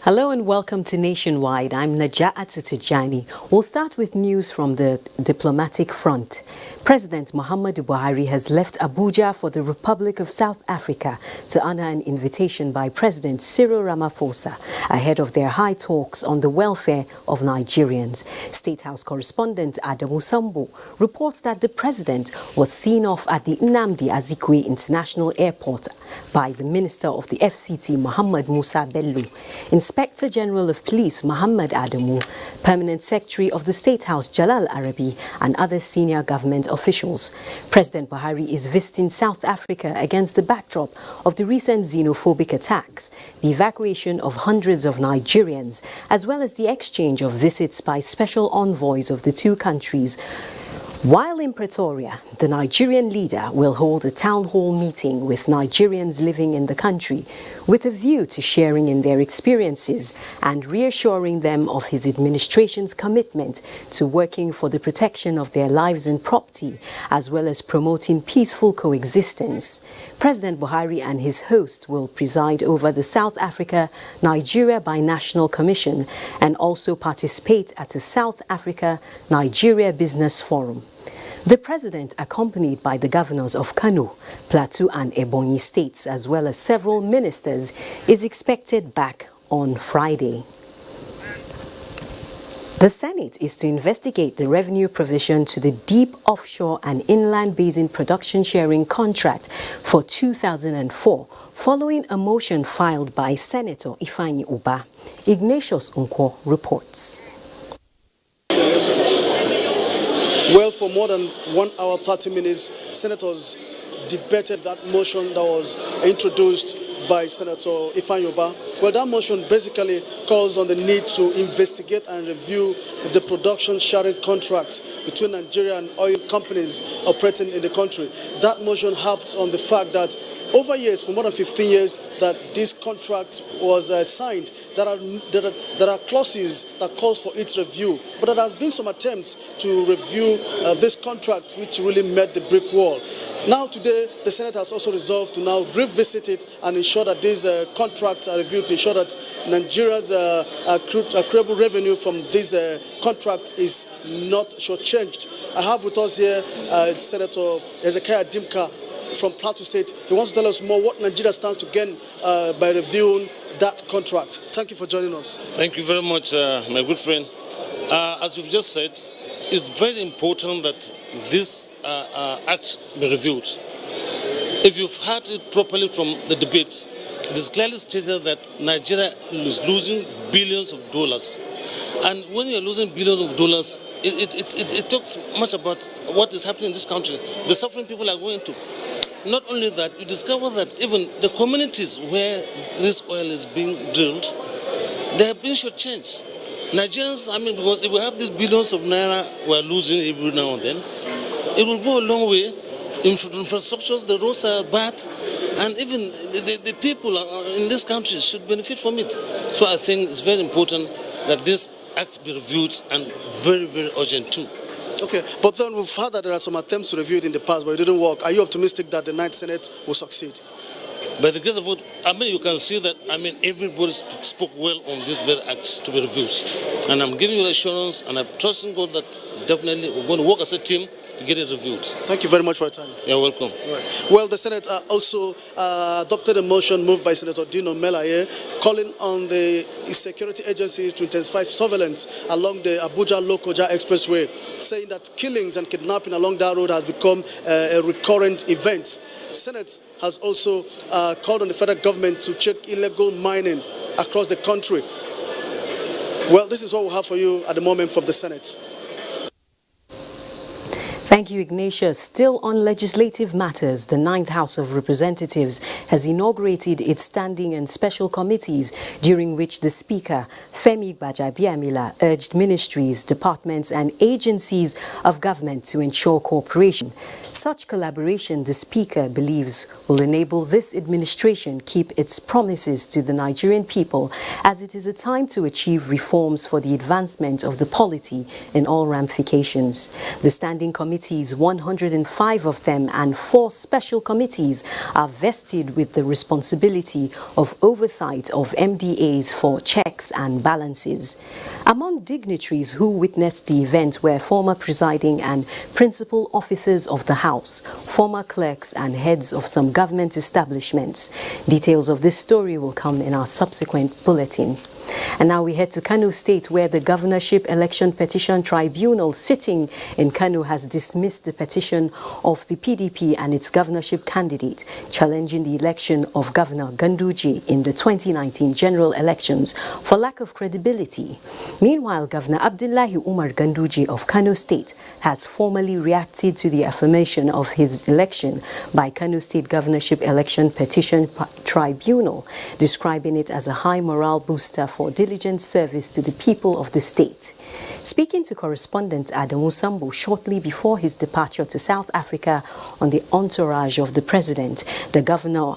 Hello and welcome to Nationwide. I'm Najat Tijani. We'll start with news from the diplomatic front. President Muhammadu Buhari has left Abuja for the Republic of South Africa to honor an invitation by President Cyril Ramaphosa ahead of their high talks on the welfare of Nigerians. State House correspondent Adamu Sambo reports that the president was seen off at the Nnamdi Azikiwe International Airport by the Minister of the FCT, Muhammad Musa Bello, Inspector General of Police, Muhammad Adamu, Permanent Secretary of the State House, Jalal Arabi, and other senior government officials. President Buhari is visiting South Africa against the backdrop of the recent xenophobic attacks, the evacuation of hundreds of Nigerians, as well as the exchange of visits by special envoys of the two countries. While in Pretoria, the Nigerian leader will hold a town hall meeting with Nigerians living in the country with a view to sharing in their experiences and reassuring them of his administration's commitment to working for the protection of their lives and property, as well as promoting peaceful coexistence. President Buhari and his host will preside over the South Africa-Nigeria Binational Commission and also participate at the South Africa-Nigeria Business Forum. The president, accompanied by the governors of Kano, Plateau and Ebonyi states, as well as several ministers, is expected back on Friday. The Senate is to investigate the revenue provision to the Deep Offshore and Inland Basin Production Sharing Contract for 2004, following a motion filed by Senator Ifeanyi Ubah. Ignatius Unko reports. Well, for more than 1 hour, 30 minutes, senators debated that motion that was introduced by Senator Ifeanyi Ubah. Well, that motion basically calls on the need to investigate and review the production sharing contract between Nigeria and oil companies operating in the country. That motion harps on the fact that over years, for more than 15 years, that this contract was signed. There are clauses that calls for its review, but there has been some attempts to review this contract, which really met the brick wall. Now today, the Senate has also resolved to now revisit it and ensure that these contracts are reviewed to ensure that Nigeria's accruable revenue from these contracts is not shortchanged. I have with us here Senator Ezekiel Dimka from Plateau State. He wants to tell us more what Nigeria stands to gain by reviewing that contract. Thank you for joining us. Thank you very much, my good friend. As we've just said, it's very important that this act be reviewed. If you've heard it properly from the debate, it is clearly stated that Nigeria is losing billions of dollars. And when you're losing billions of dollars, it talks much about what is happening in this country, the suffering people are going to. Not only that, you discover that even the communities where this oil is being drilled, they have been shortchanged. Nigerians, because if we have these billions of naira we're losing every now and then, it will go a long way. Infrastructures, the roads are bad, and even the people in this country should benefit from it. So I think it's very important that this act be reviewed, and very, very urgent too. Okay, but then we've heard that there are some attempts to review it in the past, but it didn't work. Are you optimistic that the Ninth Senate will succeed? By the case of what, you can see that, everybody spoke well on this very act to be reviewed. And I'm giving you assurance, and I'm trusting God that definitely we're going to work as a team to get it reviewed. Thank you very much for your time. You're welcome. Right. Well, the Senate also adopted a motion moved by Senator Dino Melaye calling on the security agencies to intensify surveillance along the Abuja-Lokoja Expressway, saying that killings and kidnapping along that road has become a recurrent event. Senate has also called on the federal government to check illegal mining across the country. Well, this is what we have for you at the moment from the Senate. Thank you, Ignatius. Still on legislative matters, the 9th House of Representatives has inaugurated its standing and special committees, during which the Speaker, Femi Gbajabiamila, urged ministries, departments and agencies of government to ensure cooperation. Such collaboration, the Speaker believes, will enable this administration keep its promises to the Nigerian people, as it is a time to achieve reforms for the advancement of the polity in all ramifications. The standing committees, 105 of them, and 4 special committees are vested with the responsibility of oversight of MDAs for checks and balances. Among dignitaries who witnessed the event were former presiding and principal officers of the House, former clerks and heads of some government establishments. Details of this story will come in our subsequent bulletin. And now we head to Kano State, where the Governorship Election Petition Tribunal sitting in Kano has dismissed the petition of the PDP and its governorship candidate challenging the election of Governor Ganduje in the 2019 general elections for lack of credibility. Meanwhile, Governor Abdullahi Umar Ganduje of Kano State has formally reacted to the affirmation of his election by Kano State Governorship Election Petition Tribunal, describing it as a high morale booster for diligent service to the people of the state. Speaking to correspondent Adamu Sambo shortly before his departure to South Africa on the entourage of the president, the governor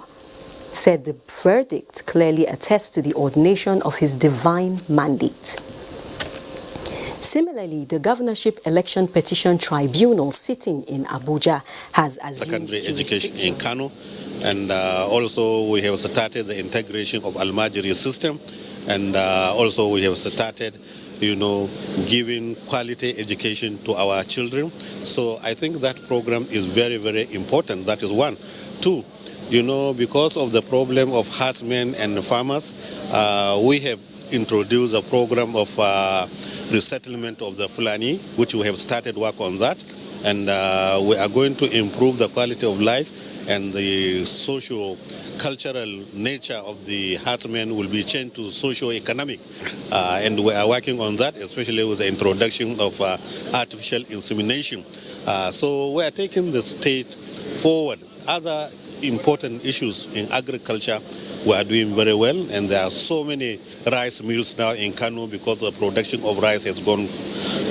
said the verdict clearly attests to the ordination of his divine mandate. Similarly, the Governorship Election Petition Tribunal sitting in Abuja has assumed secondary education in Kano, and also we have started the integration of Almajiri system, and also we have started, giving quality education to our children. So I think that program is very, very important. That is one. Two, because of the problem of herdsmen and farmers, we have introduced a program of resettlement of the Fulani, which we have started work on that, and we are going to improve the quality of life, and the socio-cultural nature of the herdsmen will be changed to socio-economic, and we are working on that, especially with the introduction of artificial insemination. So we are taking the state forward. Other important issues in agriculture, we are doing very well, and there are so many rice mills now in Kano because the production of rice has gone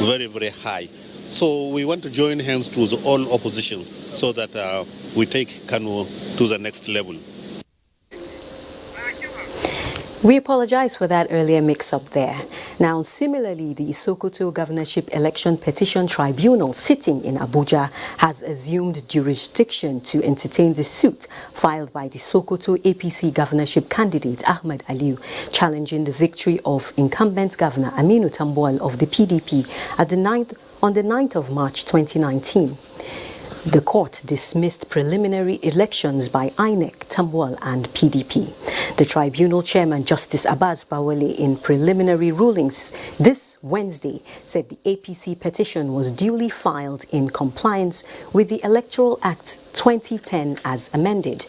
very, very high. So we want to join hands with all opposition so that we take Kano to the next level. We apologize for that earlier mix-up there. Now, similarly, the Sokoto Governorship Election Petition Tribunal sitting in Abuja has assumed jurisdiction to entertain the suit filed by the Sokoto APC governorship candidate Ahmed Aliu, challenging the victory of incumbent Governor Aminu Tambuwal of the PDP on the 9th of March 2019. The court dismissed preliminary elections by INEC, Tambuwal and PDP. The tribunal chairman, Justice Abbas Bawale, in preliminary rulings this Wednesday, said the APC petition was duly filed in compliance with the Electoral Act 2010 as amended.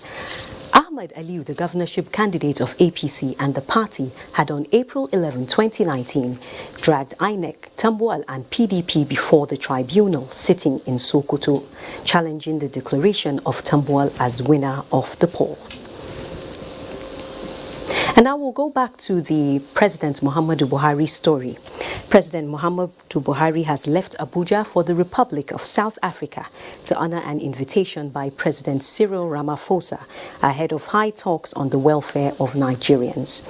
Ahmed Aliu, the governorship candidate of APC and the party, had on April 11, 2019, dragged INEC, Tambuwal and PDP before the tribunal sitting in Sokoto, challenging the declaration of Tambuwal as winner of the poll. And now we'll go back to the President Muhammadu Buhari story. President Muhammadu Buhari has left Abuja for the Republic of South Africa to honor an invitation by President Cyril Ramaphosa ahead of high talks on the welfare of Nigerians.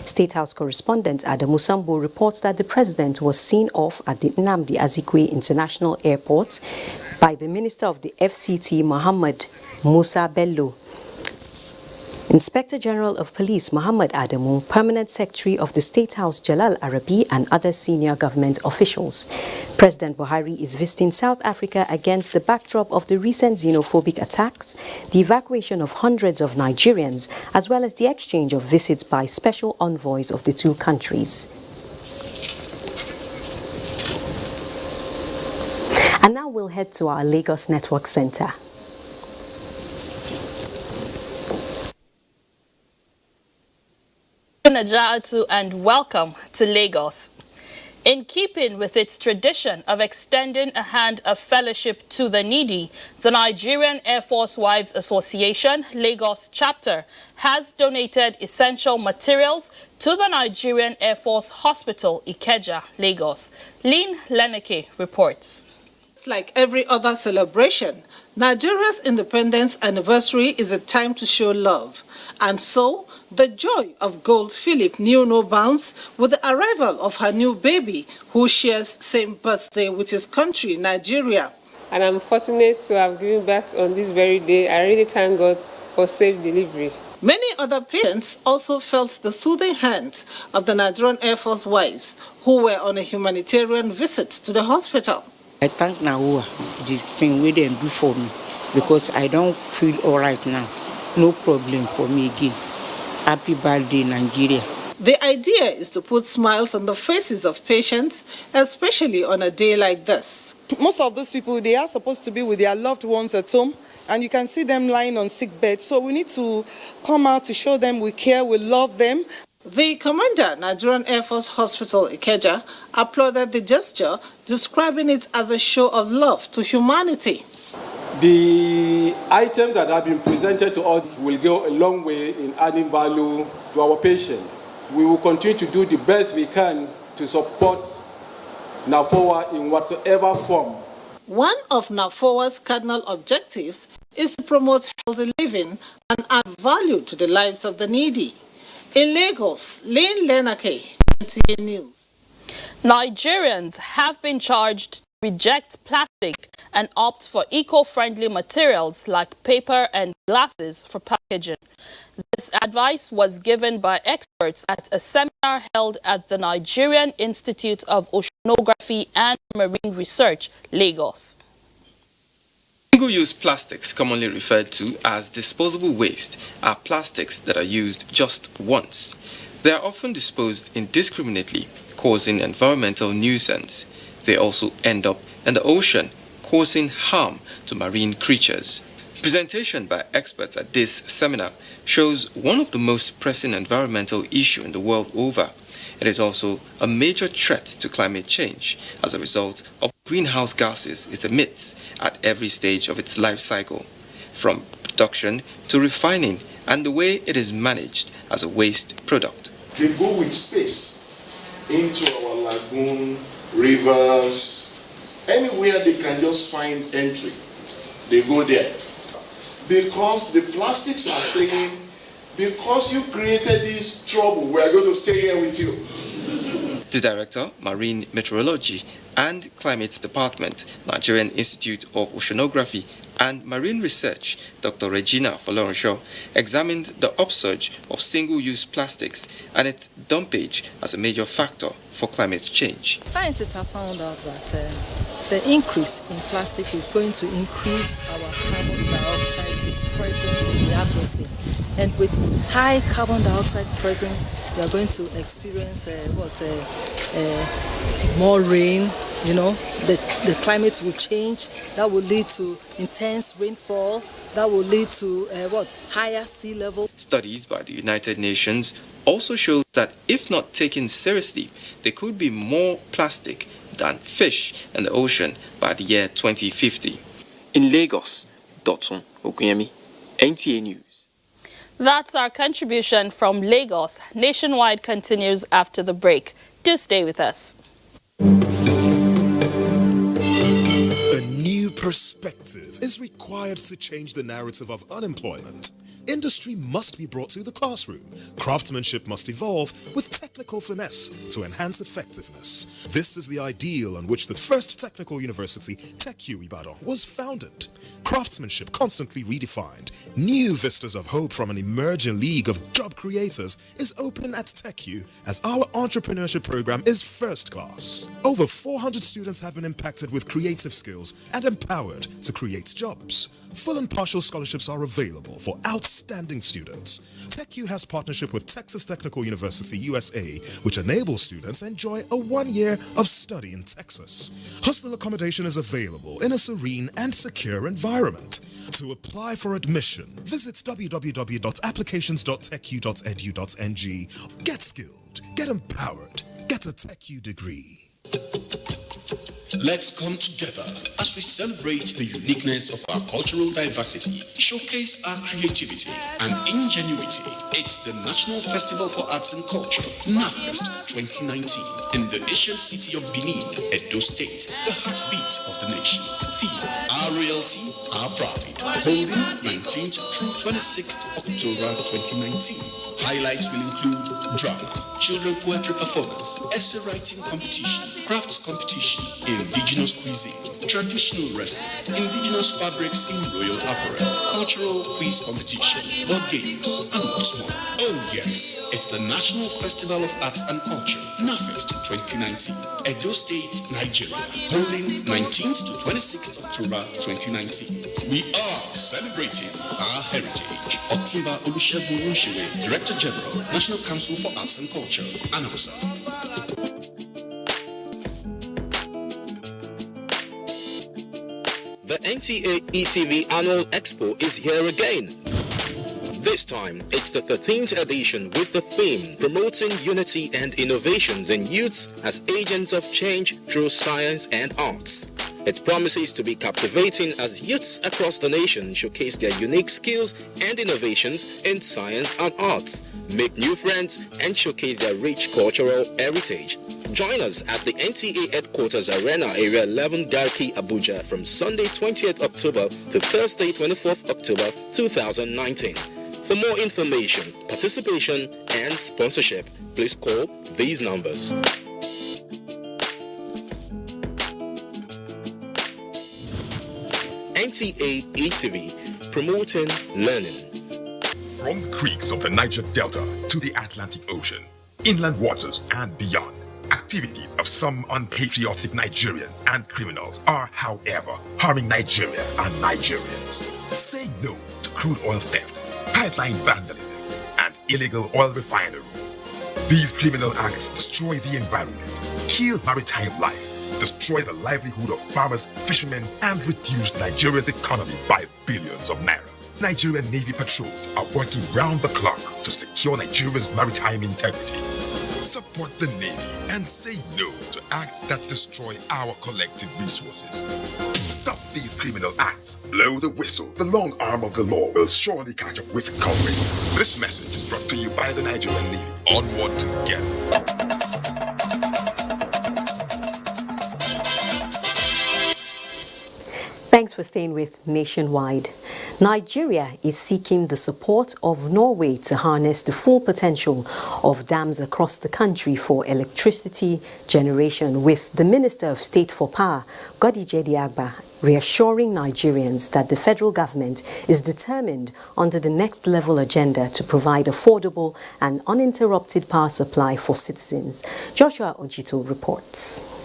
State House correspondent Adamu Sambo reports that the president was seen off at the Nnamdi Azikiwe International Airport by the Minister of the FCT, Mohammed Musa Bello, Inspector General of Police Muhammad Adamu, Permanent Secretary of the State House Jalal Arabi, and other senior government officials. President Buhari is visiting South Africa against the backdrop of the recent xenophobic attacks, the evacuation of hundreds of Nigerians, as well as the exchange of visits by special envoys of the two countries. And now we'll head to our Lagos Network Center. Najatu and welcome to Lagos. In keeping with its tradition of extending a hand of fellowship to the needy, the Nigerian Air Force Wives Association, Lagos chapter, has donated essential materials to the Nigerian Air Force Hospital, Ikeja, Lagos. Lynn Leneke reports. Like every other celebration, Nigeria's independence anniversary is a time to show love. And so, the joy of Gold Philip knew no bounds with the arrival of her new baby, who shares same birthday with his country, Nigeria. And I'm fortunate to have given birth on this very day. I really thank God for safe delivery. Many other parents also felt the soothing hands of the Nigerian Air Force wives, who were on a humanitarian visit to the hospital. I thank Naua, the thing we didn't do for me, because I don't feel all right now. No problem for me again. Happy birthday, Nigeria. The idea is to put smiles on the faces of patients, especially on a day like this. Most of those people, they are supposed to be with their loved ones at home, and you can see them lying on sick beds. So we need to come out to show them we care, we love them. The commander, Nigerian Air Force Hospital, Ikeja, applauded the gesture, describing it as a show of love to humanity. The items that have been presented to us will go a long way in adding value to our patients. We will continue to do the best we can to support NAFOA in whatsoever form. One of NAFOA's cardinal objectives is to promote healthy living and add value to the lives of the needy. In Lagos, Lynn Leneke, NTA News. Nigerians have been charged to reject plastic and opt for eco-friendly materials like paper and glasses for packaging. This advice was given by experts at a seminar held at the Nigerian Institute of Oceanography and Marine Research, Lagos. Single-use plastics, commonly referred to as disposable waste, are plastics that are used just once. They are often disposed indiscriminately, causing environmental nuisance. They also end up in the ocean, causing harm to marine creatures. Presentation by experts at this seminar shows one of the most pressing environmental issues in the world over. It is also a major threat to climate change as a result of greenhouse gases it emits at every stage of its life cycle, from production to refining and the way it is managed as a waste product. They go with space into our lagoon, rivers, anywhere they can just find entry, they go there. Because the plastics are saying, because you created this trouble, we are going to stay here with you. The Director, Marine Meteorology and Climate Department, Nigerian Institute of Oceanography and Marine Research, Dr. Regina Folorenshaw, examined the upsurge of single-use plastics and its dumpage as a major factor for climate change. Scientists have found out that the increase in plastic is going to increase our carbon dioxide presence in the atmosphere. And with high carbon dioxide presence, we are going to experience more rain. You know, the climate will change. That will lead to intense rainfall. That will lead to higher sea level. Studies by the United Nations also show that if not taken seriously, there could be more plastic than fish in the ocean by the year 2050. In Lagos, Dotun Okuyemi, NTA News. That's our contribution from Lagos. Nationwide continues after the break. Do stay with us. A new perspective is required to change the narrative of unemployment. Industry must be brought to the classroom. Craftsmanship must evolve with technical finesse to enhance effectiveness. This is the ideal on which the first technical university, TechU Ibadan, was founded. Craftsmanship constantly redefined. New vistas of hope from an emerging league of job creators is opening at TechU as our entrepreneurship program is first class. Over 400 students have been impacted with creative skills and empowered to create jobs. Full and partial scholarships are available for outstanding students. TechU has partnership with Texas Technical University, USA, which enables students enjoy a 1 year of study in Texas. Hostel accommodation is available in a serene and secure environment. To apply for admission, visit www.applications.techu.edu.ng. Get skilled, get empowered, get a TechU degree. Let's come together as we celebrate the uniqueness of our cultural diversity, showcase our creativity and ingenuity. It's the National Festival for Arts and Culture, NAFEST 2019, in the ancient city of Benin, Edo State, the heartbeat of the nation. Theme, our royalty, our pride. Holding 19th through 26th October 2019. Highlights will include drama, children poetry performance, essay writing competition, crafts competition, indigenous cuisine, traditional wrestling, indigenous fabrics in royal apparel, cultural quiz competition, board games, and lots more. Oh yes, it's the National Festival of Arts and Culture, NAFEST 2019, Edo State, Nigeria, holding 19th to 26th October 2019. We are celebrating our heritage. Otumba Olusegun Unshewe, Director General, National Council for Arts and Culture, announcer. The NTA ETV Annual Expo is here again. This time, it's the 13th edition with the theme Promoting Unity and Innovations in Youths as Agents of Change through Science and Arts. It promises to be captivating as youths across the nation showcase their unique skills and innovations in science and arts, make new friends, and showcase their rich cultural heritage. Join us at the NTA Headquarters Arena, Area 11, Garki, Abuja from Sunday 20th October to Thursday 24th October 2019. For more information, participation, and sponsorship, please call these numbers. NTA ETV, promoting learning. From the creeks of the Niger Delta to the Atlantic Ocean, inland waters and beyond, activities of some unpatriotic Nigerians and criminals are, however, harming Nigeria and Nigerians. Say no to crude oil theft, pipeline vandalism, and illegal oil refineries. These criminal acts destroy the environment, kill maritime life, destroy the livelihood of farmers, fishermen, and reduce Nigeria's economy by billions of naira. Nigerian Navy patrols are working round the clock to secure Nigeria's maritime integrity. Support the Navy and say no to acts that destroy our collective resources. Stop these criminal acts. Blow the whistle. The long arm of the law will surely catch up with culprits. This message is brought to you by the Nigerian Navy. Onward together. Thanks for staying with Nationwide. Nigeria is seeking the support of Norway to harness the full potential of dams across the country for electricity generation, with the Minister of State for Power, Godije Diagba, reassuring Nigerians that the federal government is determined under the next level agenda to provide affordable and uninterrupted power supply for citizens. Joshua Ojito reports.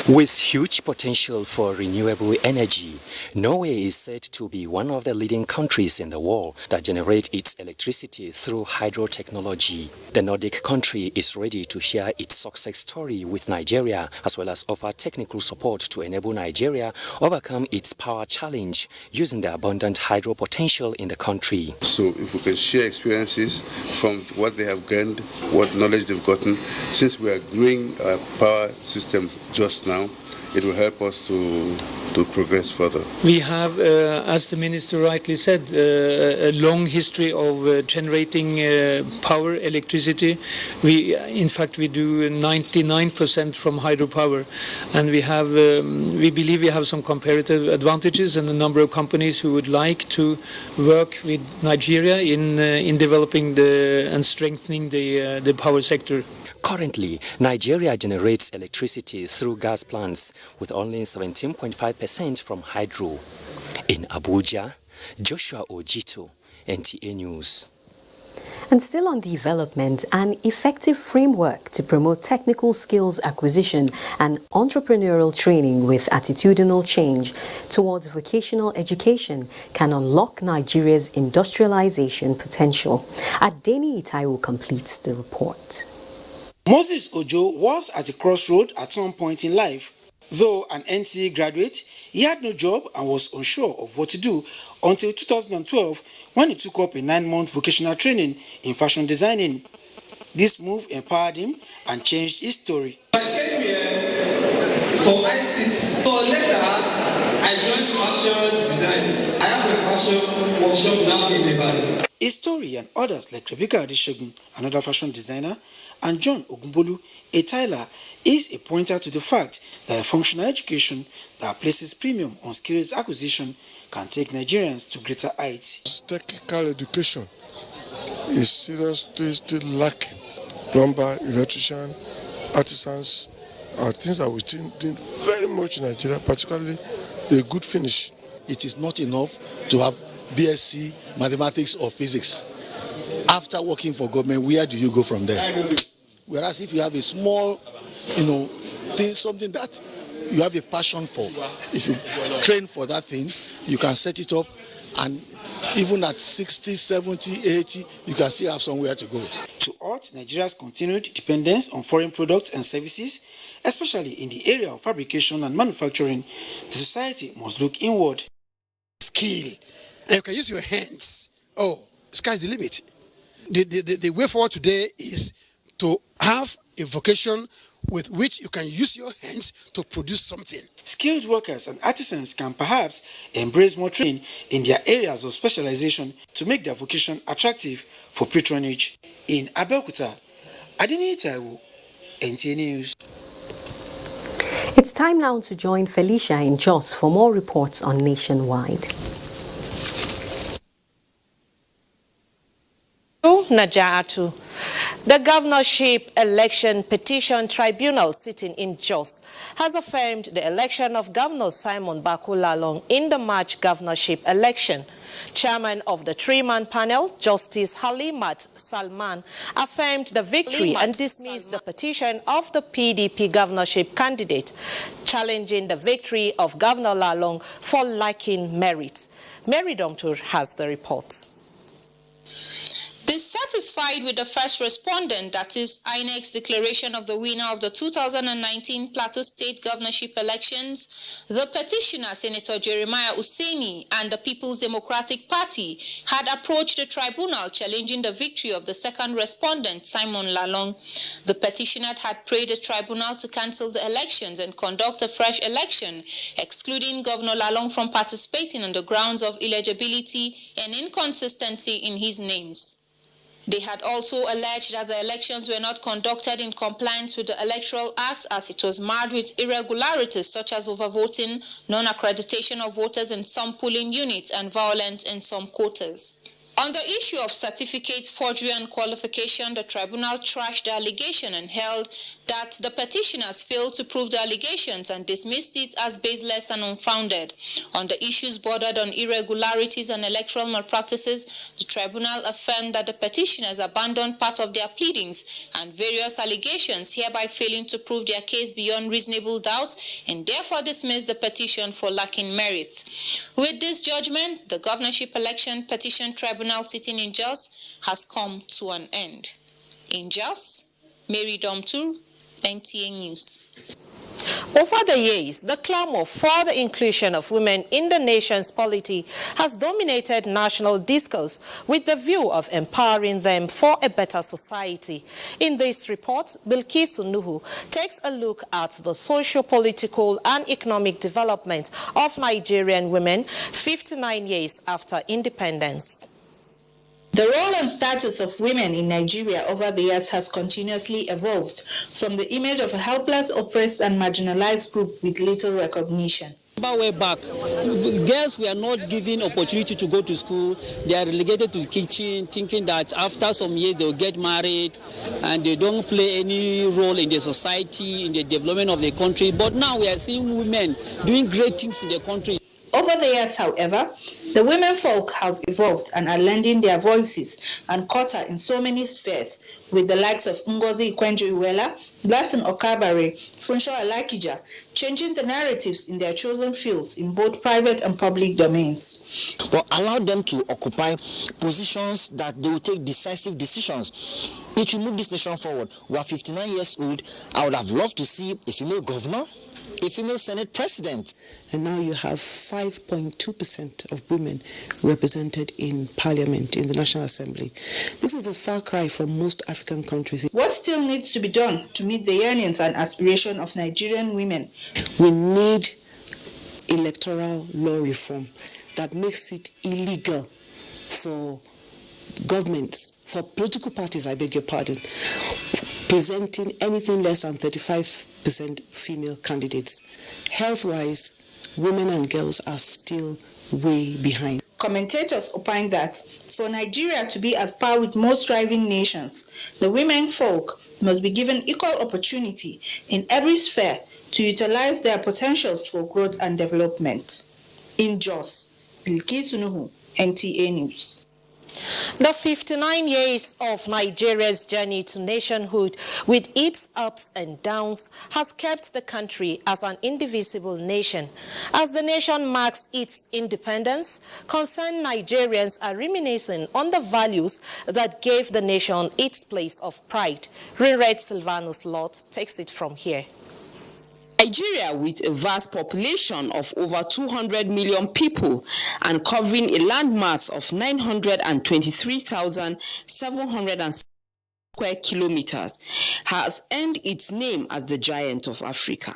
With huge potential for renewable energy, Norway is said to be one of the leading countries in the world that generate its electricity through hydro technology. The Nordic country is ready to share its success story with Nigeria, as well as offer technical support to enable Nigeria overcome its power challenge using the abundant hydro potential in the country. So if we can share experiences from what they have gained, what knowledge they've gotten, since we are growing our power system just now, it will help us to progress further. We have, as the Minister rightly said, a long history of generating power, electricity. In fact, we do 99% from hydropower, and we believe we have some comparative advantages, and a number of companies who would like to work with Nigeria in developing and strengthening the power sector. Currently, Nigeria generates electricity through gas plants with only 17.5% from hydro. In Abuja, Joshua Ojito, NTA News. And still on development, an effective framework to promote technical skills acquisition and entrepreneurial training with attitudinal change towards vocational education can unlock Nigeria's industrialization potential. Adeni Itaiwo completes the report. Moses Ojo was at a crossroad at some point in life. Though an NCE graduate, he had no job and was unsure of what to do until 2012 when he took up a 9-month vocational training in fashion designing. This move empowered him and changed his story. I came here for ICT. So later, I joined fashion design. I have a fashion workshop now in Ibadan. Histori and others like Rebecca Adeshegun, another fashion designer, and John Ogunbolu, a tailor, is a pointer to the fact that a functional education that places premium on skills acquisition can take Nigerians to greater heights. Technical education is seriously still lacking. Plumber, electrician, artisans are things that we still need very much in Nigeria, particularly a good finish. It is not enough to have BSc mathematics or physics. After working for government, where do you go from there? Whereas if you have a small, thing, something that you have a passion for, if you train for that thing, you can set it up, and even at 60, 70, 80, you can still have somewhere to go. To halt Nigeria's continued dependence on foreign products and services, especially in the area of fabrication and manufacturing, the society must look inward. Skill, and you can use your hands. Oh, sky's the limit. The way forward today is to have a vocation with which you can use your hands to produce something. Skilled workers and artisans can perhaps embrace more training in their areas of specialization to make their vocation attractive for patronage. In Abuja, Adini Taiwo, NTA News. It's time now to join Felicia in Jos for more reports on Nationwide. Najatu. The Governorship Election Petition Tribunal sitting in Jos has affirmed the election of Governor Simon Bako Lalong in the March governorship election. Chairman of the three-man panel, Justice Halimat Salman, affirmed the victory and dismissed the petition of the PDP governorship candidate, challenging the victory of Governor Lalong for lacking merit. Mary Domtur has the reports. Dissatisfied with the first respondent, that is INEC's declaration of the winner of the 2019 Plateau State governorship elections, the petitioner, Senator Jeremiah Useni, and the People's Democratic Party had approached the tribunal challenging the victory of the second respondent, Simon Lalong. The petitioner had prayed the tribunal to cancel the elections and conduct a fresh election, excluding Governor Lalong from participating on the grounds of illegibility and inconsistency in his names. They had also alleged that the elections were not conducted in compliance with the Electoral Act, as it was marred with irregularities such as overvoting, non-accreditation of voters in some polling units, and violence in some quotas. On the issue of certificates, forgery and qualification, the tribunal trashed the allegation and held that the petitioners failed to prove the allegations and dismissed it as baseless and unfounded. On the issues bordered on irregularities and electoral malpractices, the tribunal affirmed that the petitioners abandoned part of their pleadings and various allegations, hereby failing to prove their case beyond reasonable doubt, and therefore dismissed the petition for lacking merit. With this judgment, the governorship election petition tribunal sitting in Jos has come to an end. In Jos, Mary Domtur, NTA News. Over the years, the clamor for the inclusion of women in the nation's polity has dominated national discourse with the view of empowering them for a better society. In this report, Bilkisu Nuhu takes a look at the socio-political and economic development of Nigerian women 59 years after independence. The role and status of women in Nigeria over the years has continuously evolved from the image of a helpless, oppressed, and marginalized group with little recognition. Way back, girls were not given opportunity to go to school. They are relegated to the kitchen, thinking that after some years they will get married and they don't play any role in the society, in the development of the country. But now we are seeing women doing great things in the country. Over the years, however, the women folk have evolved and are lending their voices and quota in so many spheres, with the likes of Ngozi Ikwenju-Iweala, Blessing Okabare, Funsho Alakija, changing the narratives in their chosen fields in both private and public domains. But allow them to occupy positions that they will take decisive decisions It will move this nation forward. We are 59 years old. I would have loved to see a female governor, a female Senate president. And now you have 5.2% of women represented in parliament, in the National Assembly. This is a far cry from most African countries. What still needs to be done to meet the yearnings and aspirations of Nigerian women? We need electoral law reform that makes it illegal for governments, for political parties, I beg your pardon, presenting anything less than 35% female candidates. Health-wise, women and girls are still way behind. Commentators opine that for Nigeria to be at par with most thriving nations, the women folk must be given equal opportunity in every sphere to utilize their potentials for growth and development. In Jos, Bilkisu Nuhu, NTA News. The 59 years of Nigeria's journey to nationhood, with its ups and downs, has kept the country as an indivisible nation. As the nation marks its independence, concerned Nigerians are reminiscing on the values that gave the nation its place of pride. Rinred Silvanus Lott takes it from here. Nigeria, with a vast population of over 200 million people and covering a landmass of 923,700 square kilometers, has earned its name as the giant of Africa.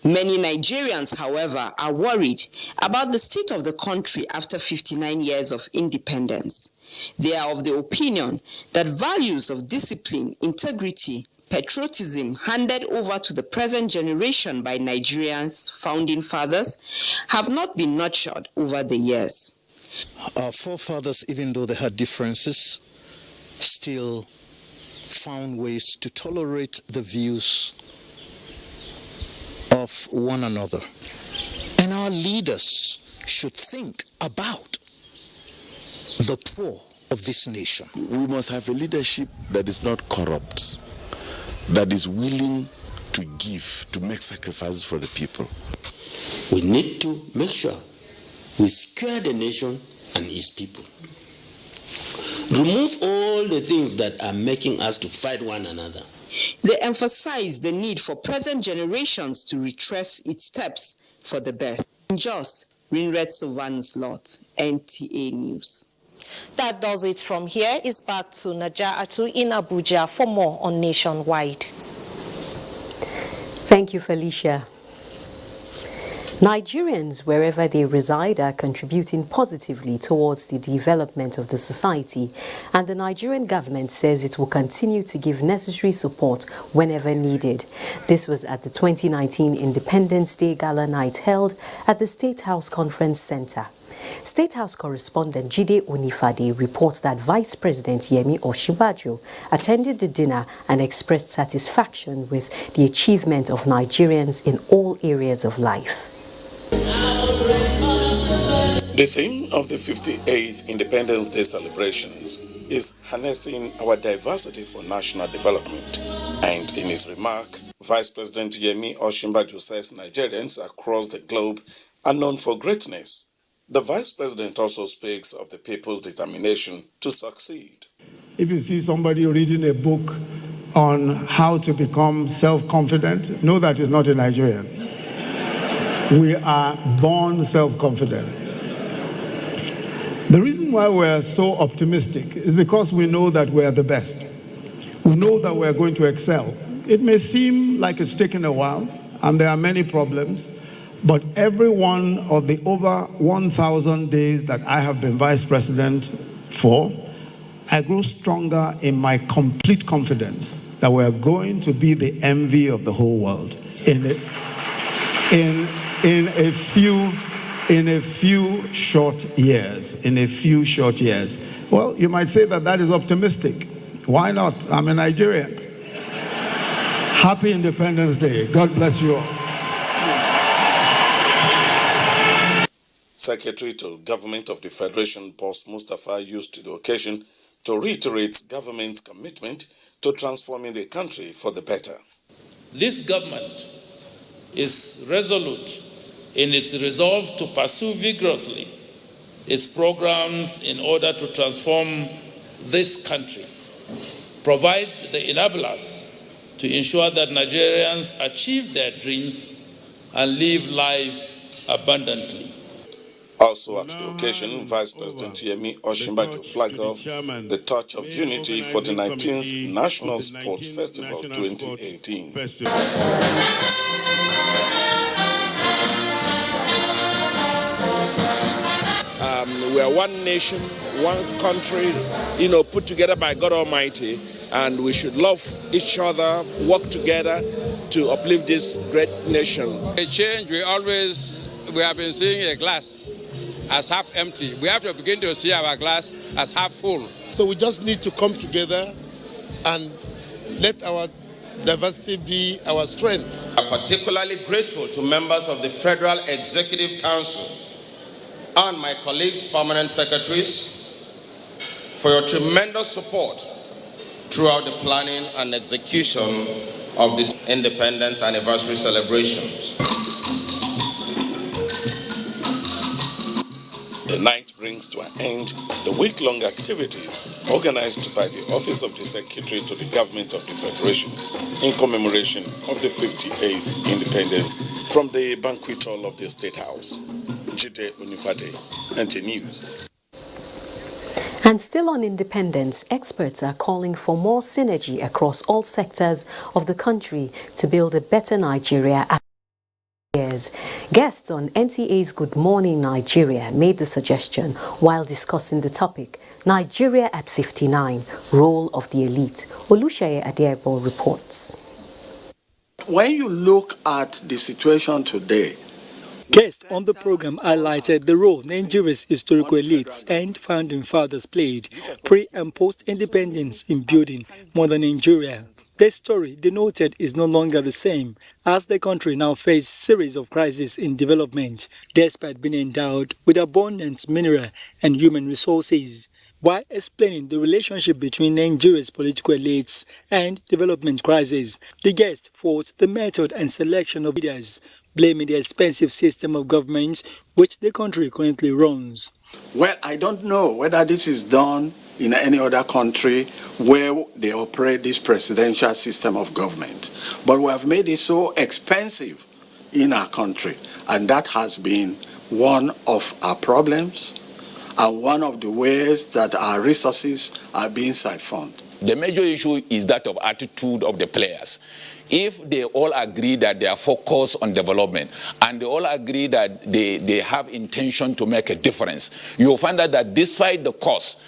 Many Nigerians, however, are worried about the state of the country after 59 years of independence. They are of the opinion that values of discipline, integrity, patriotism handed over to the present generation by Nigerians' founding fathers have not been nurtured over the years. Our forefathers, even though they had differences, still found ways to tolerate the views of one another. And our leaders should think about the poor of this nation. We must have a leadership that is not corrupt, that is willing to give, to make sacrifices for the people. We need to make sure we secure the nation and its people. Remove all the things that are making us to fight one another. They emphasize the need for present generations to retrace its steps for the best. Jos, Rinred Silvanus Lott, NTA News. That does it from here. Is back to Naja'atu in Abuja for more on Nationwide. Thank you, Felicia. Nigerians, wherever they reside, are contributing positively towards the development of the society, and the Nigerian government says it will continue to give necessary support whenever needed. This was at the 2019 Independence Day Gala night held at the State House Conference Center. State House correspondent Jide Onifade reports that Vice President Yemi Osinbajo attended the dinner and expressed satisfaction with the achievement of Nigerians in all areas of life. The theme of the 58th Independence Day celebrations is harnessing our diversity for national development. And in his remark, Vice President Yemi Osinbajo says Nigerians across the globe are known for greatness. The Vice President also speaks of the people's determination to succeed. If you see somebody reading a book on how to become self-confident, know that is not a Nigerian. We are born self-confident. The reason why we're so optimistic is because we know that we're the best. We know that we're going to excel. It may seem like it's taken a while, and there are many problems, but every one of the over 1,000 days that I have been Vice President for, I grow stronger in my complete confidence that we're going to be the envy of the whole world in a few short years. Well, you might say that is optimistic. Why not? I'm a Nigerian. Happy Independence Day. God bless you all. Secretary to Government of the Federation, Boss Mustafa, used the occasion to reiterate government's commitment to transforming the country for the better. This government is resolute in its resolve to pursue vigorously its programs in order to transform this country. provide the enablers to ensure that Nigerians achieve their dreams and live life abundantly. Also at the occasion, Vice President Yemi Osinbajo flagged off the Touch of Unity for the 19th National Sports Festival 2018. We are one nation, one country, put together by God Almighty, and we should love each other, work together to uplift this great nation. A change, we have been seeing a glass as half empty. We have to begin to see our glass as half full. So we just need to come together and let our diversity be our strength. I'm particularly grateful to members of the Federal Executive Council and my colleagues, permanent secretaries, for your tremendous support throughout the planning and execution of the Independence Anniversary celebrations. The night brings to an end the week-long activities organized by the Office of the Secretary to the Government of the Federation in commemoration of the 58th Independence from the banquet hall of the State House. Jide Unifade, NT News. And still on independence, experts are calling for more synergy across all sectors of the country to build a better Nigeria. Guests on NTA's Good Morning Nigeria made the suggestion while discussing the topic, Nigeria at 59, Role of the Elite. Oluseyi Adiebo reports. When you look at the situation today, guests on the program highlighted the role Nigeria's historical elites and founding fathers played pre- and post-independence in building modern Nigeria. Their story, they noted, is no longer the same as the country now faces a series of crises in development, despite being endowed with abundant mineral and human resources. While explaining the relationship between Nigeria's political elites and development crises, the guests fought the method and selection of leaders, blaming the expensive system of government which the country currently runs. Well, I don't know whether this is done in any other country where they operate this presidential system of government. But we have made it so expensive in our country, and that has been one of our problems and one of the ways that our resources are being siphoned. The major issue is that of attitude of the players. If they all agree that they are focused on development and they all agree that they have intention to make a difference, you will find out that despite the cost,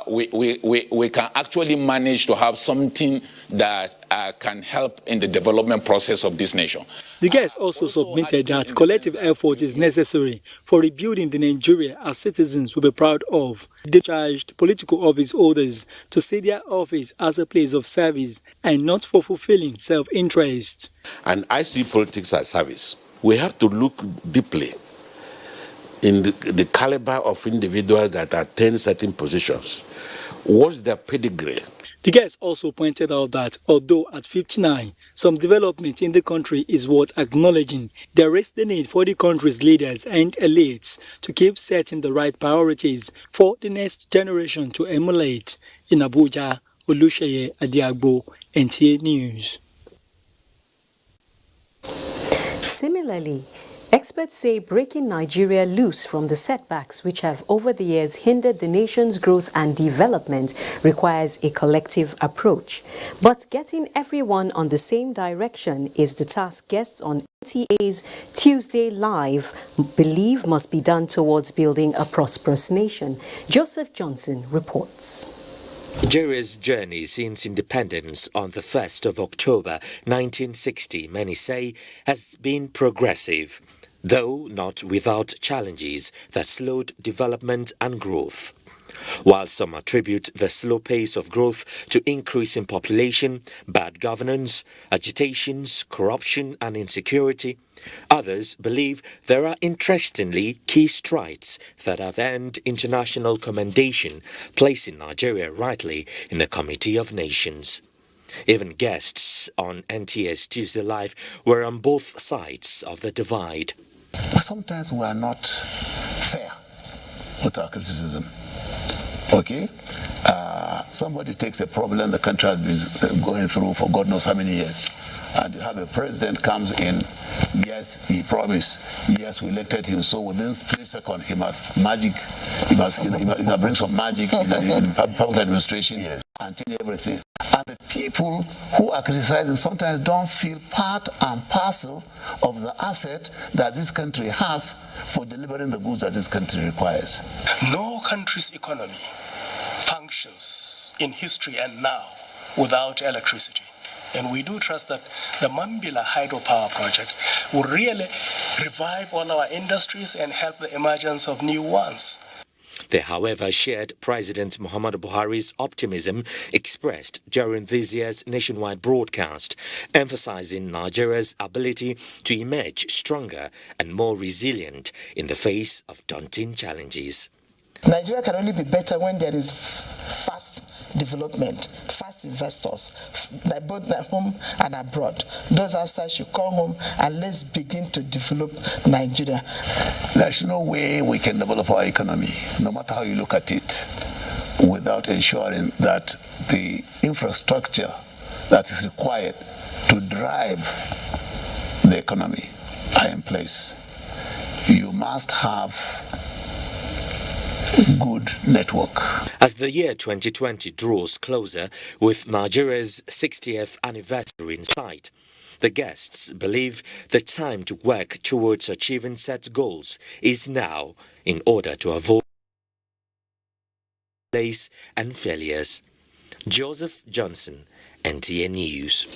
we can actually manage to have something that can help in the development process of this nation. The guests also submitted that collective effort is necessary for rebuilding the Nigeria our citizens will be proud of. They charged political office holders to see their office as a place of service and not for fulfilling self-interest. And I see politics as service. We have to look deeply in the caliber of individuals that attain certain positions. What's their pedigree? The guests also pointed out that although at 59, some development in the country is worth acknowledging, there is the need for the country's leaders and elites to keep setting the right priorities for the next generation to emulate. In Abuja, Oluseyi Adiagbo, NTA News. Similarly, experts say breaking Nigeria loose from the setbacks which have over the years hindered the nation's growth and development requires a collective approach. But getting everyone on the same direction is the task guests on NTA's Tuesday Live believe must be done towards building a prosperous nation. Joseph Johnson reports. Nigeria's journey since independence on the 1st of October 1960, many say, has been progressive, though not without challenges that slowed development and growth. While some attribute the slow pace of growth to increase in population, bad governance, agitations, corruption and insecurity, others believe there are interestingly key strides that have earned international commendation, placing Nigeria rightly in the Committee of Nations. Even guests on NTS Tuesday Live were on both sides of the divide. Sometimes we are not fair with our criticism. Okay? somebody takes a problem the country has been going through for God knows how many years, and you have a president comes in, yes, he promised, yes, we elected him, so within split second he must bring some magic in public administration, yes, and change everything. And the people who are criticizing sometimes don't feel part and parcel of the asset that this country has for delivering the goods that this country requires. No country's economy functions in history and now without electricity. And we do trust that the Mambila hydropower project will really revive all our industries and help the emergence of new ones. They, however, shared President Muhammadu Buhari's optimism expressed during this year's nationwide broadcast, emphasizing Nigeria's ability to emerge stronger and more resilient in the face of daunting challenges. Nigeria can only be better when there is fast development, fast investors, both at home and abroad. Those outside should come home and let's begin to develop Nigeria. There's no way we can develop our economy, no matter how you look at it, without ensuring that the infrastructure that is required to drive the economy are in place. You must have good network. As the year 2020 draws closer with Nigeria's 60th anniversary in sight, the guests believe the time to work towards achieving set goals is now in order to avoid delays and failures. Joseph Johnson, NTA News.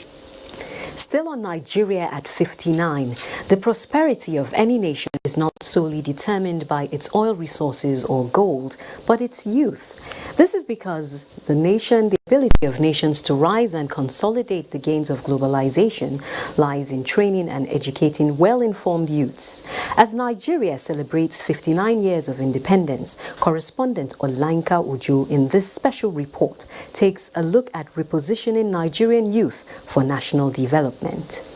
Still on Nigeria at 59, the prosperity of any nation is not solely determined by its oil resources or gold, but its youth. This is because the ability of nations to rise and consolidate the gains of globalization lies in training and educating well-informed youths. As Nigeria celebrates 59 years of independence, correspondent Olanka Ojo in this special report takes a look at repositioning Nigerian youth for national development.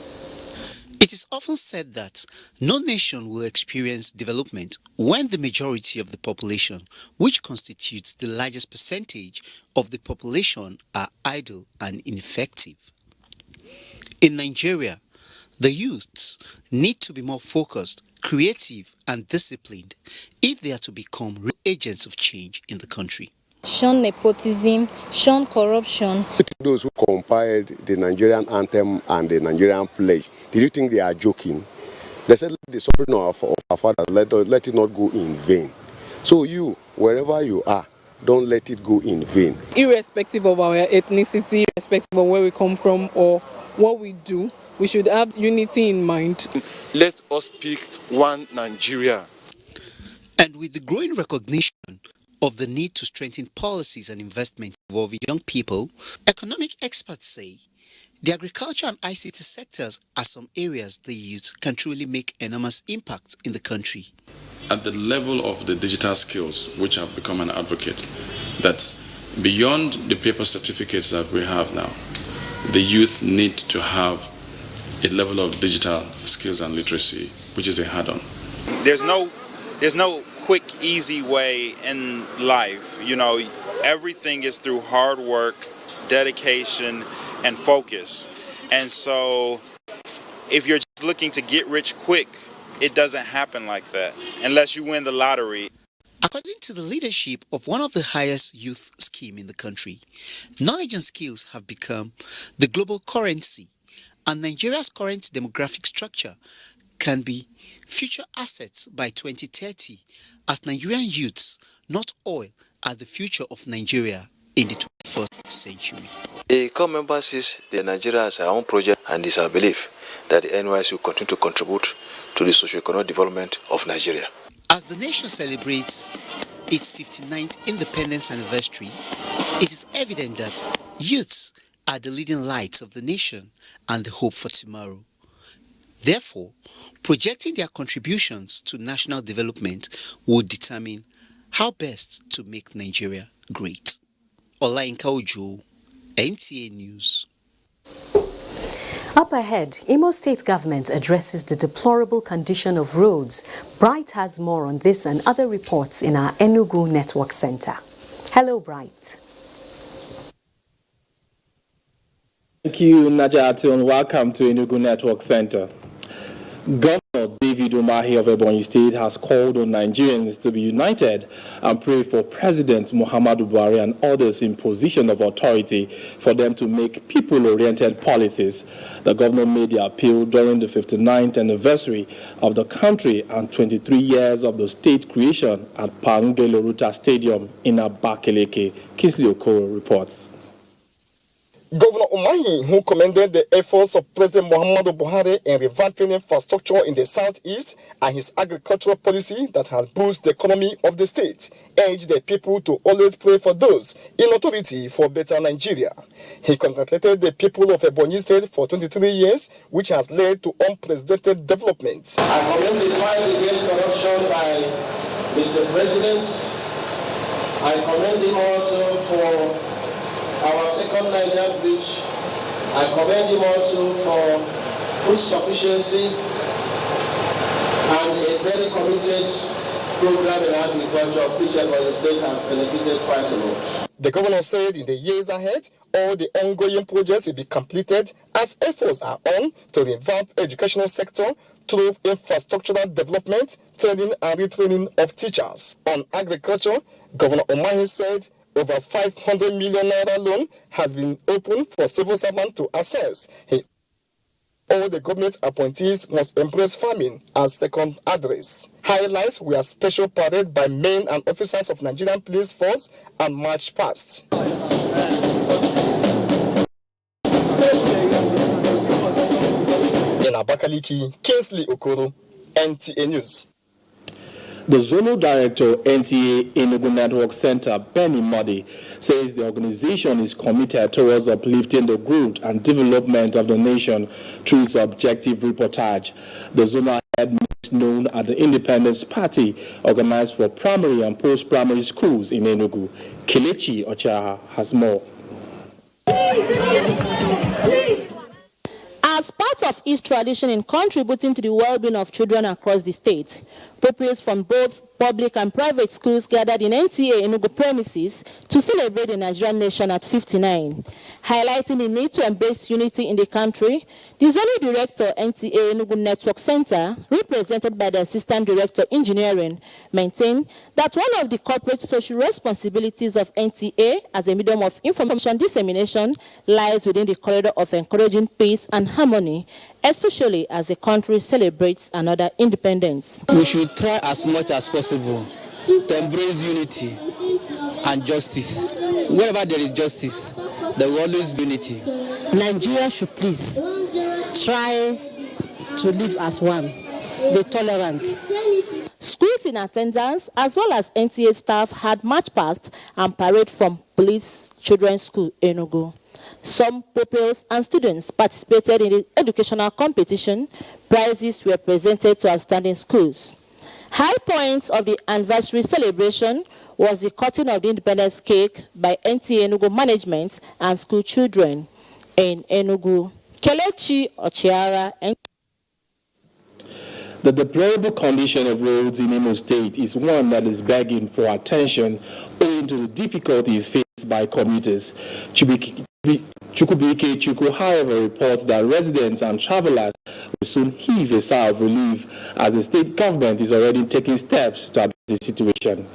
It is often said that no nation will experience development when the majority of the population, which constitutes the largest percentage of the population, are idle and ineffective. In Nigeria, the youths need to be more focused, creative and disciplined if they are to become real agents of change in the country. Shun nepotism, shun corruption. Those who compiled the Nigerian anthem and the Nigerian pledge, did you think they are joking? They said the suffering of our fathers, let it not go in vain. So you, wherever you are, don't let it go in vain. Irrespective of our ethnicity, irrespective of where we come from or what we do, we should have unity in mind. Let us speak one Nigeria. And with the growing recognition of the need to strengthen policies and investments involving young people, economic experts say the agriculture and ICT sectors are some areas the youth can truly make enormous impact in the country. At the level of the digital skills, which I've become an advocate, that beyond the paper certificates that we have now, the youth need to have a level of digital skills and literacy, which is a hard-on. There's no quick, easy way in life. You know, everything is through hard work, dedication, and focus. And so if you're just looking to get rich quick, it doesn't happen like that unless you win the lottery. According to the leadership of one of the highest youth schemes in the country, knowledge and skills have become the global currency, and Nigeria's current demographic structure can be future assets by 2030, as Nigerian youths, not oil, are the future of Nigeria in the 21st century. A core member sees the Nigeria as our own project, and it's our belief that the NYS will continue to contribute to the socio-economic development of Nigeria. As the nation celebrates its 59th independence anniversary, it is evident that youths are the leading lights of the nation and the hope for tomorrow. Therefore, projecting their contributions to national development will determine how best to make Nigeria great. Olanka Ojo, NTA News. Up ahead, Imo State government addresses the deplorable condition of roads. Bright has more on this and other reports in our Enugu Network Center. Hello, Bright. Thank you, Najati, and welcome to Enugu Network Center. Governor David Umahi of Ebonyi State has called on Nigerians to be united and pray for President Muhammadu Buhari and others in position of authority for them to make people-oriented policies. The governor made the appeal during the 59th anniversary of the country and 23 years of the state creation at Pangeloruta Stadium in Abakaliki. Kingsley Okoro reports. Governor Umahi, who commended the efforts of President Muhammadu Buhari in revamping infrastructure in the southeast and his agricultural policy that has boosted the economy of the state, urged the people to always pray for those in authority for better Nigeria. He congratulated the people of Ebonyi State for 23 years, which has led to unprecedented development. I commend the fight against corruption by Mr. President. I commend him also for our second Niger bridge. I commend him also for food sufficiency and a very committed program in agriculture of which the state has benefited quite a lot. The governor said in the years ahead, all the ongoing projects will be completed as efforts are on to revamp educational sector through infrastructural development, training and retraining of teachers. On agriculture, Governor Umahi said over 500 million naira loan has been opened for civil servants to access. All the government appointees must embrace farming as second address. Highlights were a special parade by men and officers of Nigerian Police Force and march past. In Abakaliki, Kingsley Okoro, NTA News. The Zonal Director, NTA Enugu Network Center, Benny Modi, says the organization is committed towards uplifting the growth and development of the nation through its objective reportage. The zonal head makes known at the Independence Party organized for primary and post-primary schools in Enugu. Kelechi Ochaha has more. As part of its tradition in contributing to the well-being of children across the state, pupils from both public and private schools gathered in NTA Enugu premises to celebrate the Nigerian nation at 59. Highlighting the need to embrace unity in the country, the Zonal Director, NTA Enugu Network Center, represented by the Assistant Director, Engineering, maintained that one of the corporate social responsibilities of NTA as a medium of information dissemination lies within the corridor of encouraging peace and harmony, especially as the country celebrates another independence. We should try as much as possible to embrace unity and justice. Wherever there is justice, there will always be unity. Nigeria should please try to live as one, be tolerant. Schools in attendance as well as NTA staff had march past and parade from Police Children's School Enugu. Some pupils and students participated in the educational competition. Prizes were presented to outstanding schools. High points of the anniversary celebration was the cutting of the independence cake by NTA Enugu management and school children in Enugu. Kelechi Ochiara. The deplorable condition of roads in Imo State is one that is begging for attention owing to the difficulties faced by commuters. Chukubike Chuku, however, reports that residents and travelers will soon heave a sigh of relief as the state government is already taking steps to address the situation.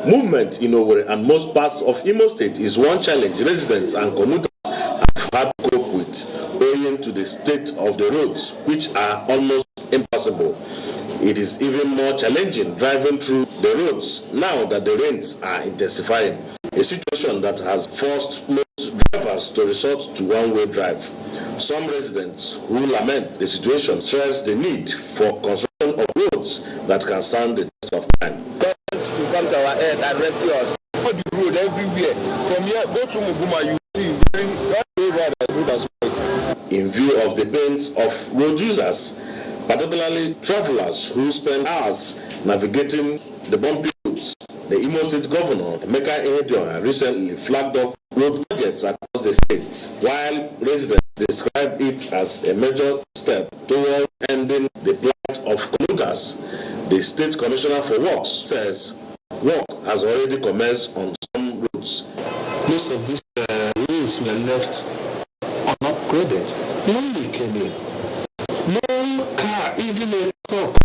Movement in Owerri and most parts of Imo State is one challenge residents and commuters have had to cope with, owing to the state of the roads, which are almost impassable. It is even more challenging driving through the roads now that the rains are intensifying, a situation that has forced most drivers to resort to one-way drive. Some residents who lament the situation stress the need for construction of roads that can stand the test of time. Government should come to our aid and rescue us. On the road everywhere. From here, go to Muguma, you see very road as well. In view of the pains of road users, particularly travelers who spend hours navigating the bumpy roads, the Imo State Governor, Emeka Ihedioha, recently flagged off road projects across the state, while residents describe it as a major step towards ending the plight of commuters. The State Commissioner for Works says work has already commenced on some routes. Most of these roads were left upgraded. Money came in. No car, even a truck,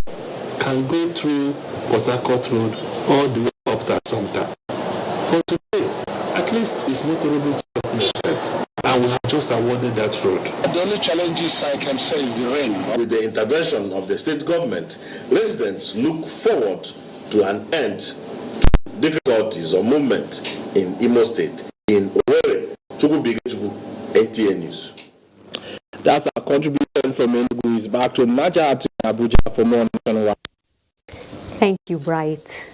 can go through Port Harcourt Road all the way up to Assumpta. But today, at least it's not a road effect, and we have just awarded that road. The only challenges I can say is the rain. With the intervention of the state government, residents look forward to an end to difficulties or movement in Imo State. In Owerri, Chukwu, NTA News. That's our contribution from Enugu. Is back to Nigeria to Abuja for more nationwide. Thank you, Bright.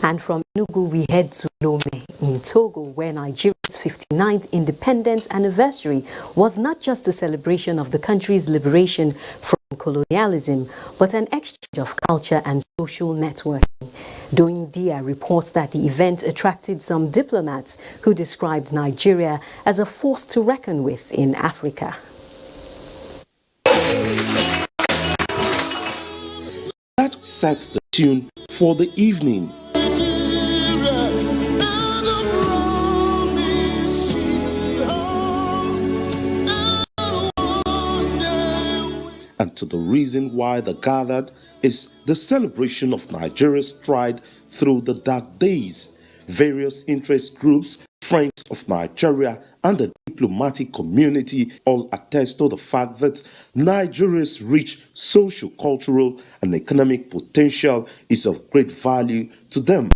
And from Enugu, we head to Lome in Togo, where Nigeria's 59th independence anniversary was not just a celebration of the country's liberation from colonialism, but an exchange of culture and social networking. Doing Dia reports that the event attracted some diplomats who described Nigeria as a force to reckon with in Africa. That sets the tune for the evening. And to the reason why they gathered is the celebration of Nigeria's stride through the dark days. Various interest groups, friends of Nigeria, and the diplomatic community all attest to the fact that Nigeria's rich social, cultural, and economic potential is of great value to them.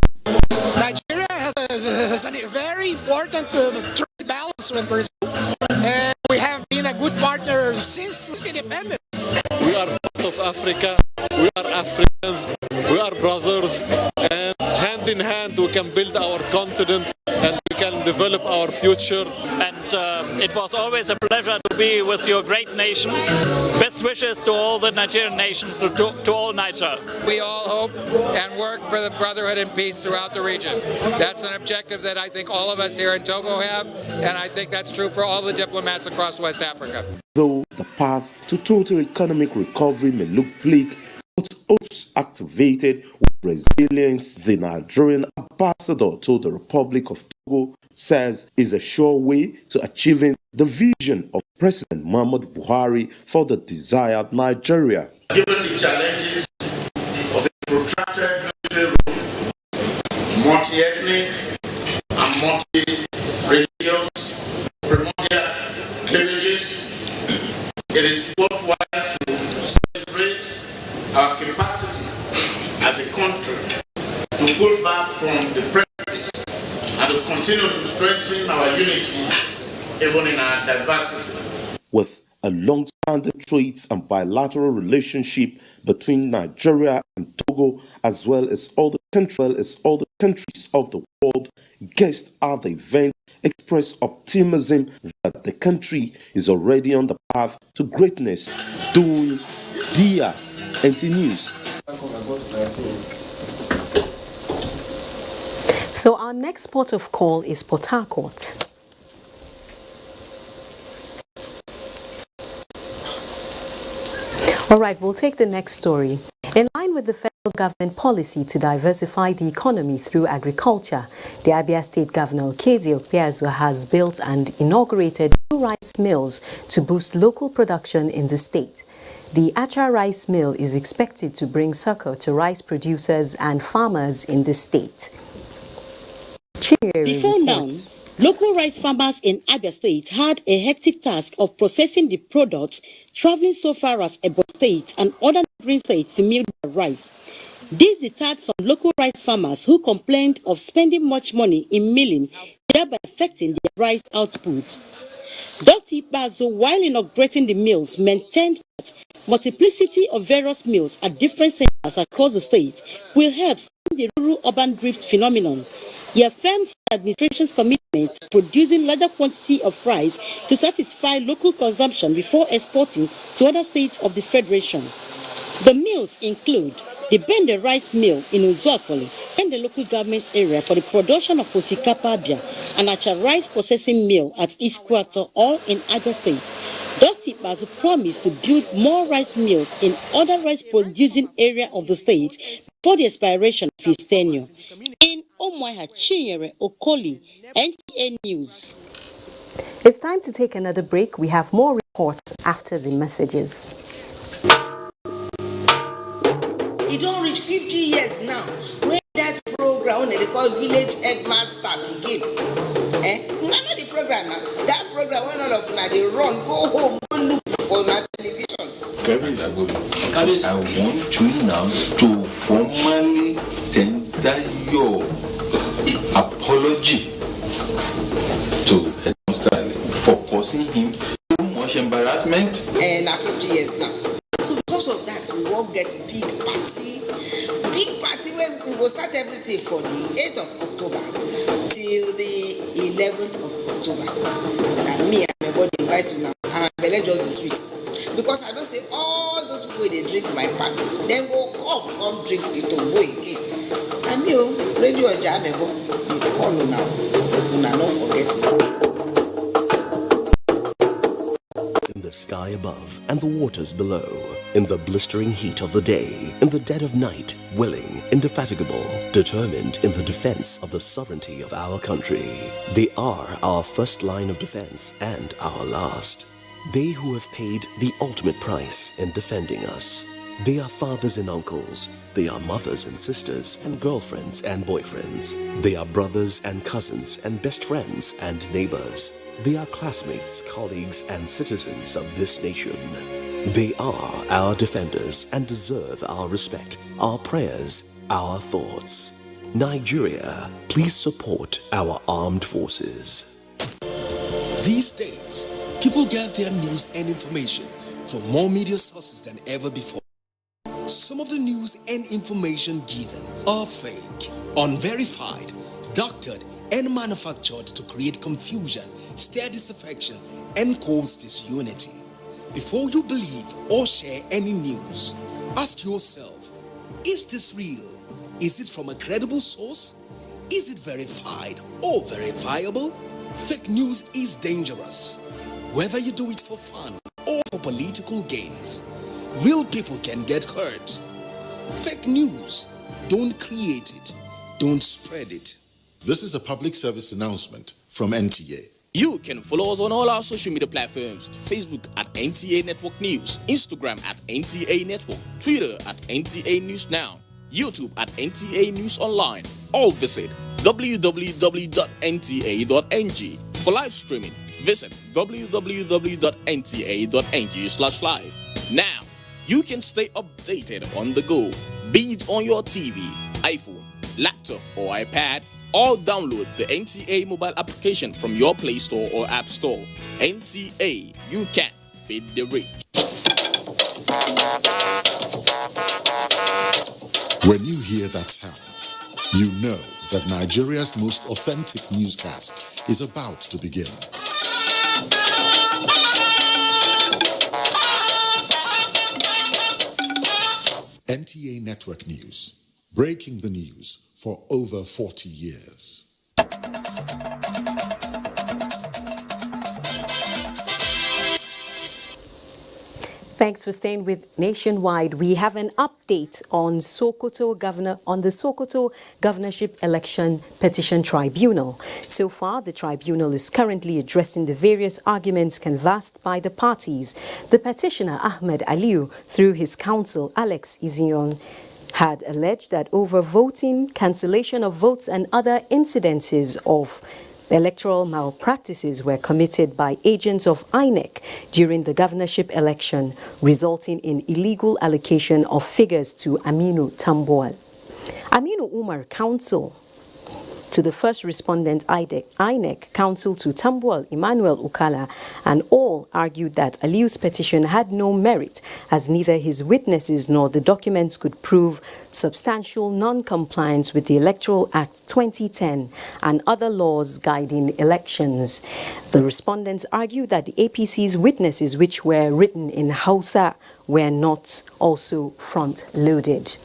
Nigeria has a very important trade balance with Brazil, and we have been a good partner since independence. We are part of Africa, we are Africans, we are brothers, and hand in hand we can build our continent and we can develop our future. And it was always a pleasure to be with your great nation. Best wishes to all the Nigerian nations, to all Niger. We all hope and work for the brotherhood and peace throughout the region. That's an objective that I think all of us here in Togo have, and I think that's true for all the diplomats across West Africa. Though the path to total economic recovery may look bleak, but hopes activated with resilience, the Nigerian ambassador to the Republic of Togo says is a sure way to achieving the vision of President Muhammadu Buhari for the desired Nigeria. Given the challenges of a protracted military rule, multi-ethnic and multi-religious, primordial cleavages, it is worthwhile to celebrate our capacity as a country to pull back from the precipice and to continue to strengthen our unity even in our diversity. With a long-standing trade and bilateral relationship between Nigeria and Togo, as well as all the countries of the world, guests at the event expressed optimism that the country is already on the path to greatness. Doing Dia, NT News. So our next port of call is Port Harcourt. All right, we'll take the next story. In line with the federal government policy to diversify the economy through agriculture, the Abia State Governor Kezio Piazza has built and inaugurated 2 rice mills to boost local production in the state. The Acha Rice Mill is expected to bring succor to rice producers and farmers in the state. Before now, local rice farmers in Abia State had a hectic task of processing the products, traveling so far as Ebonyi State and other neighboring states to mill their rice. This deterred some local rice farmers who complained of spending much money in milling, thereby affecting their rice output. Dr. Ipazo, while inaugurating the mills, maintained that multiplicity of various mills at different centers across the state will help stem the rural-urban drift phenomenon. He affirmed the administration's commitment to producing larger quantity of rice to satisfy local consumption before exporting to other states of the Federation. The mills include the Bende Rice Mill in Uzuakoli, and the local government area for the production of Osikapa Abia, and Acha Rice Processing Mill at East Quarter, all in Abia State. Dr. Ipazu promised to build more rice mills in other rice-producing areas of the state before the expiration of his tenure. In Omoiha Chinyere Okoli, NTA News. It's time to take another break. We have more reports after the messages. You don't reach 50 years now. When that program, when they call village headmaster begin. None of the program now. That program when all of now they run, go home, go look for na television. I want you now to formally tender your apology to Headmaster for causing him too much embarrassment. Now 50 years now. So because of that, we won't get big party where we will start everything for the 8th of October till the 11th of October. Now me and my body invite you now, and my belly just the sweet. Because I don't say all those people they drink my palm, then go come drink the Togo again. And me, radio jam, they call you now. You not forget it. In the sky above and the waters below, in the blistering heat of the day, in the dead of night, willing, indefatigable, determined in the defense of the sovereignty of our country. They are our first line of defense and our last. They who have paid the ultimate price in defending us. They are fathers and uncles. They are mothers and sisters and girlfriends and boyfriends. They are brothers and cousins and best friends and neighbors. They are classmates, colleagues, and citizens of this nation. They are our defenders and deserve our respect, our prayers, our thoughts. Nigeria, please support our armed forces. These days, people get their news and information from more media sources than ever before. Some of the news and information given are fake, unverified, doctored, and manufactured to create confusion, stir disaffection, and cause disunity. Before you believe or share any news, ask yourself, is this real? Is it from a credible source? Is it verified or verifiable? Fake news is dangerous. Whether you do it for fun or for political gains, real people can get hurt. Fake news, don't create it, don't spread it. This is a public service announcement from NTA. You can follow us on all our social media platforms: Facebook at NTA Network News, Instagram at NTA Network, Twitter at NTA News Now, YouTube at NTA News Online. Or visit www.nta.ng. For live streaming, visit www.nta.ng/live. Now, you can stay updated on the go, be it on your TV, iPhone, laptop, or iPad, or download the NTA mobile application from your Play Store or App Store. NTA, you can beat the rich. When you hear that sound, you know that Nigeria's most authentic newscast is about to begin. NTA Network News, breaking the news for over 40 years. Thanks for staying with Nationwide. We have an update on the Sokoto Governorship Election Petition Tribunal. So far, the tribunal is currently addressing the various arguments canvassed by the parties. The petitioner, Ahmed Aliu, through his counsel, Alex Izion, had alleged that overvoting, cancellation of votes, and other incidences of electoral malpractices were committed by agents of INEC during the governorship election, resulting in illegal allocation of figures to Aminu Tambuwal. Aminu Umar, counsel to the first respondent INEC, counsel to Tambuwal Emmanuel Ukala, and all argued that Aliu's petition had no merit, as neither his witnesses nor the documents could prove substantial non-compliance with the Electoral Act 2010 and other laws guiding elections. The respondents argued that the APC's witnesses, which were written in Hausa, were not also front-loaded.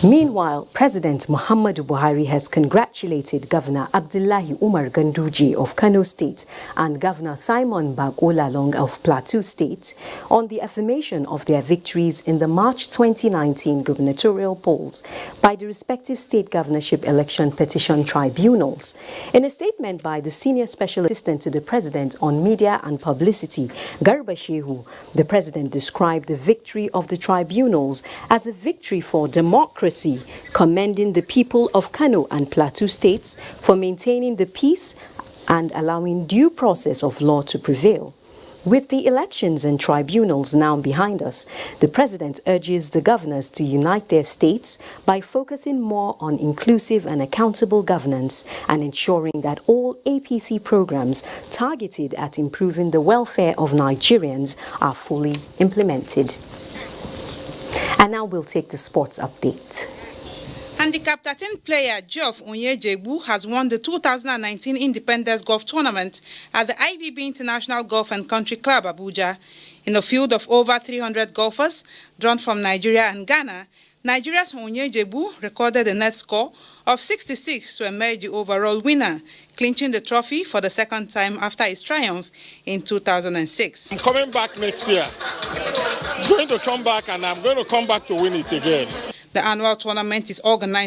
Meanwhile, President Muhammadu Buhari has congratulated Governor Abdullahi Umar Ganduje of Kano State and Governor Simon Bagolalong of Plateau State on the affirmation of their victories in the March 2019 gubernatorial polls by the respective state governorship election petition tribunals. In a statement by the Senior Special Assistant to the President on Media and Publicity, Garba Shehu, the President described the victory of the tribunals as a victory for democracy, commending the people of Kano and Plateau states for maintaining the peace and allowing due process of law to prevail. With the elections and tribunals now behind us, the President urges the governors to unite their states by focusing more on inclusive and accountable governance and ensuring that all APC programs targeted at improving the welfare of Nigerians are fully implemented. And now we'll take the sports update. Handicap 13 player Geoff Onyejebu has won the 2019 Independence Golf Tournament at the IBB International Golf and Country Club, Abuja. In a field of over 300 golfers drawn from Nigeria and Ghana, Nigeria's Onyejebu recorded a net score of 66 to emerge the overall winner, clinching the trophy for the second time after his triumph in 2006. I'm coming back next year. I'm going to come back and I'm going to come back to win it again. The annual tournament is organized